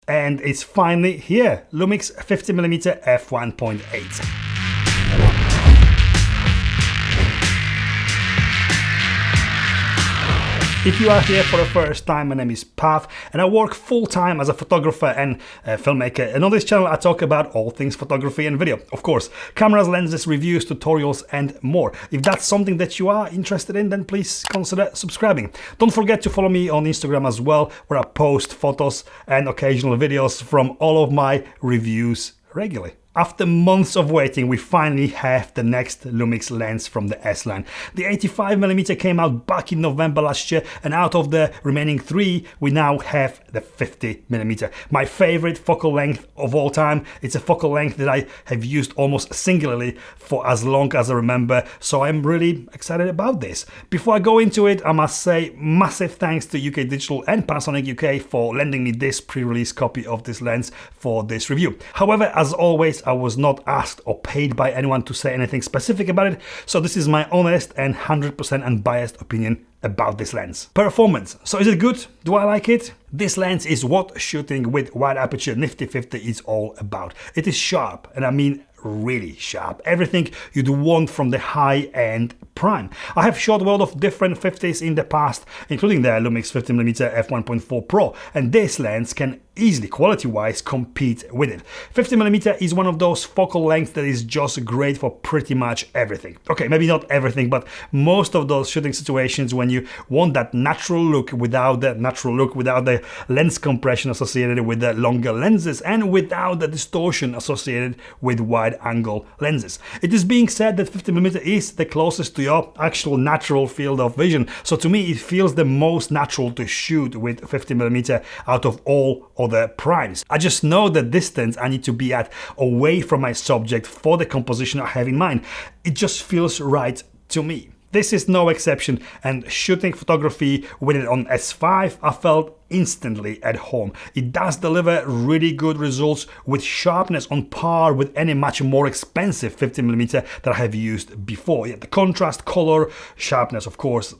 And it's finally here, Lumix 50mm f1.8. If you are here for the first time, my name is Pav and I work full-time as a photographer and a filmmaker, and on this channel I talk about all things photography and video. Of course, cameras, lenses, reviews, tutorials and more. If that's something that you are interested in, then please consider subscribing. Don't forget to follow me on Instagram as well, where I post photos and occasional videos from all of my reviews regularly. After months of waiting, we finally have the next Lumix lens from the S line. The 85mm came out back in November last year, and out of the remaining three, we now have the 50mm. My favorite focal length of all time. It's a focal length that I have used almost singularly for as long as I remember, so I'm really excited about this. Before I go into it, I must say massive thanks to UK Digital and Panasonic UK for lending me this pre-release copy of this lens for this review. However, as always, I was not asked or paid by anyone to say anything specific about it, so this is my honest and 100% unbiased opinion about this lens. Performance. So is it good? Do I like it? This lens is what shooting with wide aperture nifty 50 is all about. It is sharp, and I mean really sharp. Everything you'd want from the high-end prime. I have shot a lot of different 50s in the past, including the Lumix 50mm f1.4 Pro, and this lens can easily, quality-wise, compete with it. 50mm is one of those focal lengths that is just great for pretty much everything. Okay, maybe not everything, but most of those shooting situations when you want that natural look without the lens compression associated with the longer lenses and without the distortion associated with wide-angle lenses. It is being said that 50mm is the closest to your actual natural field of vision, so to me it feels the most natural to shoot with 50mm out of all other primes. I just know the distance I need to be at away from my subject for the composition I have in mind. It just feels right to me. This is no exception, and shooting photography with it on S5, I felt instantly at home. It does deliver really good results with sharpness on par with any much more expensive 50mm that I have used before. Yeah, the contrast, color, sharpness, of course,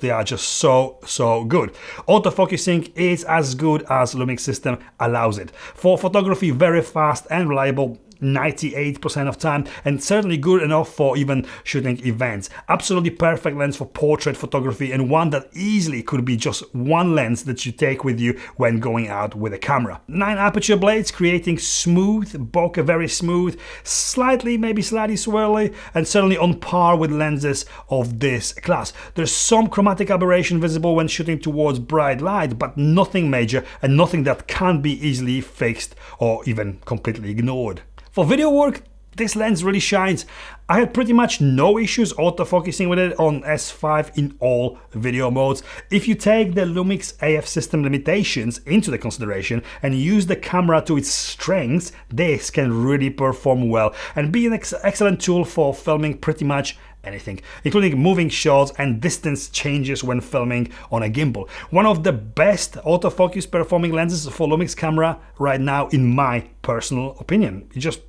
they are just so good. Autofocusing is as good as Lumix system allows it. For photography, very fast and reliable 98% of time, and certainly good enough for even shooting events. Absolutely perfect lens for portrait photography, and one that easily could be just one lens that you take with you when going out with a camera. 9 aperture blades creating smooth bokeh, very smooth, maybe slightly swirly, and certainly on par with lenses of this class. There's some chromatic aberration visible when shooting towards bright light, but nothing major and nothing that can't be easily fixed or even completely ignored. For video work, this lens really shines. I had pretty much no issues autofocusing with it on S5 in all video modes. If you take the Lumix AF system limitations into the consideration and use the camera to its strengths, this can really perform well and be an excellent tool for filming pretty much anything, including moving shots and distance changes when filming on a gimbal. One of the best autofocus performing lenses for Lumix camera right now, in my personal opinion. It just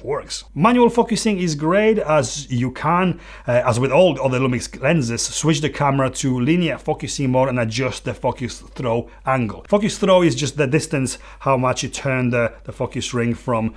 works. Manual focusing is great, as you can, as with all other Lumix lenses, switch the camera to linear focusing mode and adjust the focus throw angle. Focus throw is just the distance, how much you turn the focus ring from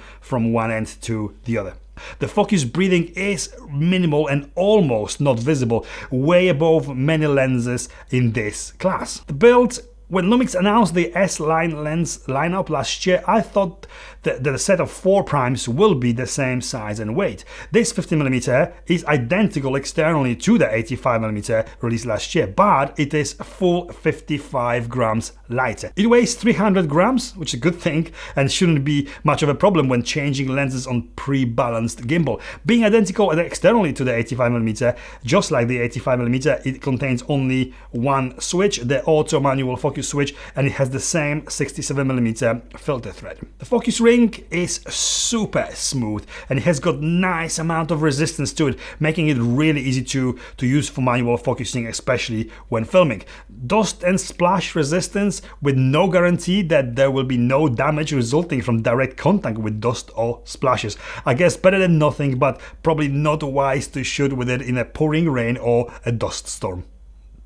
one end to the other. The focus breathing is minimal and almost not visible, way above many lenses in this class. The build. When Lumix announced the S-line lens lineup last year, I thought that the set of 4 primes will be the same size and weight. This 50mm is identical externally to the 85mm released last year, but it is a full 55 grams lighter. It weighs 300 grams, which is a good thing, and shouldn't be much of a problem when changing lenses on pre-balanced gimbal. Being identical externally to the 85mm, just like the 85mm, it contains only one switch, the auto manual focus switch, and it has the same 67mm filter thread. The focus ring is super smooth and it has got nice amount of resistance to it, making it really easy to use for manual focusing, especially when filming. Dust and splash resistance with no guarantee that there will be no damage resulting from direct contact with dust or splashes. I guess better than nothing, but probably not wise to shoot with it in a pouring rain or a dust storm.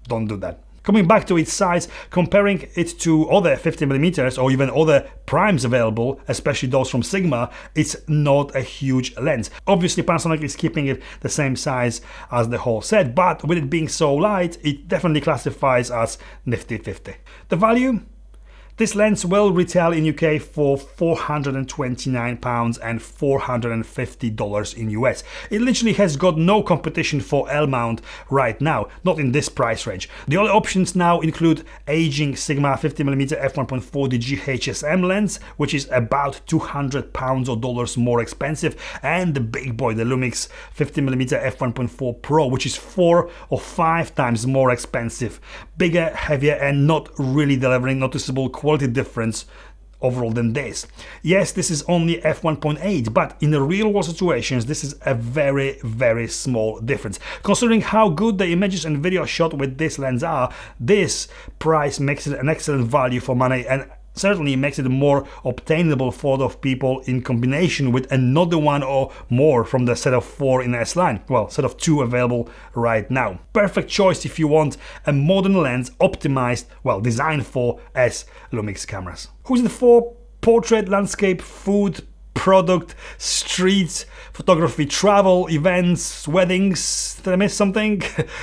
Don't do that. Coming back to its size, comparing it to other 50mm or even other primes available, especially those from Sigma, it's not a huge lens. Obviously Panasonic is keeping it the same size as the whole set, but with it being so light, it definitely classifies as nifty 50. The value? This lens will retail in UK for £429 and $450 in US. It literally has got no competition for L-mount right now, not in this price range. The other options now include aging Sigma 50mm f1.4 GHSM lens, which is about £200 or dollars more expensive, and the big boy, the Lumix 50mm f1.4 Pro, which is 4 or 5 times more expensive, bigger, heavier, and not really delivering noticeable quality difference overall than this. Yes, this is only f1.8, but in the real world situations, this is a very small difference. Considering how good the images and video shot with this lens are, this price makes it an excellent value for money and certainly makes it more obtainable for those people in combination with another one or more from the set of 4 in S line. Well, set of 2 available right now. Perfect choice if you want a modern lens optimized, well, designed for S Lumix cameras. Who's it for? Portrait, landscape, food, product, street photography, travel, events, weddings. Did I miss something?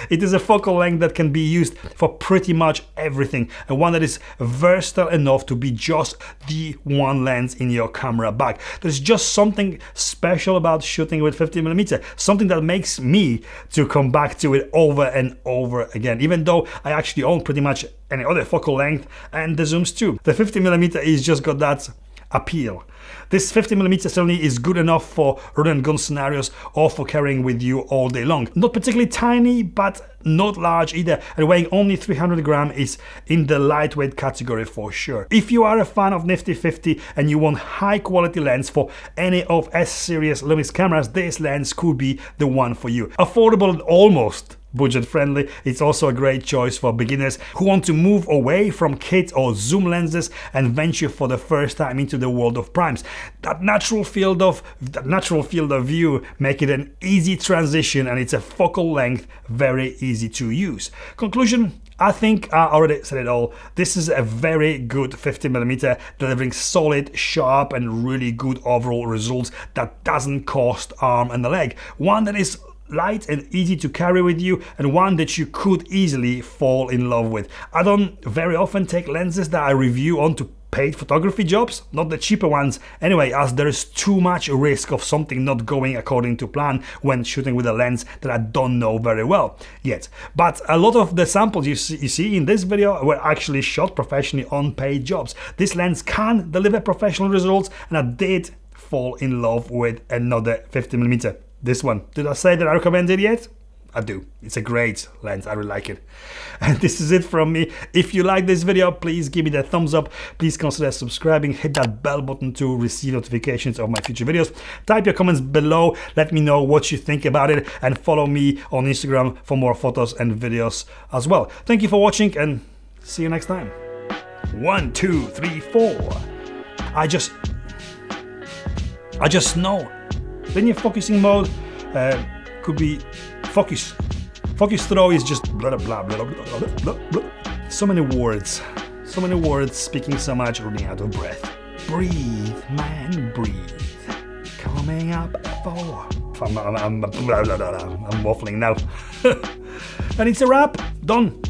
It is a focal length that can be used for pretty much everything, and one that is versatile enough to be just the one lens in your camera bag. There's just something special about shooting with 50mm, something that makes me to come back to it over and over again, even though I actually own pretty much any other focal length and the zooms too. The 50mm is just got that appeal. This 50mm certainly is good enough for run and gun scenarios or for carrying with you all day long. Not particularly tiny, but not large either, and weighing only 300 grams is in the lightweight category for sure. If you are a fan of nifty 50 and you want high quality lens for any of S-series Lumix cameras, this lens could be the one for you. Affordable and almost budget friendly, it's also a great choice for beginners who want to move away from kit or zoom lenses and venture for the first time into the world of primes. That natural field of view make it an easy transition, and it's a focal length very easy to use. Conclusion, I think I already said it all. This is a very good 50mm, delivering solid, sharp, and really good overall results that doesn't cost arm and a leg. One that is light and easy to carry with you, and one that you could easily fall in love with. I don't very often take lenses that I review onto paid photography jobs, not the cheaper ones anyway, as there is too much risk of something not going according to plan when shooting with a lens that I don't know very well yet. But a lot of the samples you see in this video were actually shot professionally on paid jobs. This lens can deliver professional results, and I did fall in love with another 50mm. This one. Did I say that I recommend it yet? I do. It's a great lens. I really like it. And this is it from me. If you like this video, please give me the thumbs up. Please consider subscribing. Hit that bell button to receive notifications of my future videos. Type your comments below. Let me know what you think about it. And follow me on Instagram for more photos and videos as well. Thank you for watching, and see you next time. 1, 2, 3, 4. I just know. Linear focusing mode could be focus. Focus throw is just blah blah blah blah blah blah. So many words, speaking so much, running out of breath. Breathe, man, breathe. Coming up for. I'm waffling now. And it's a wrap. Done.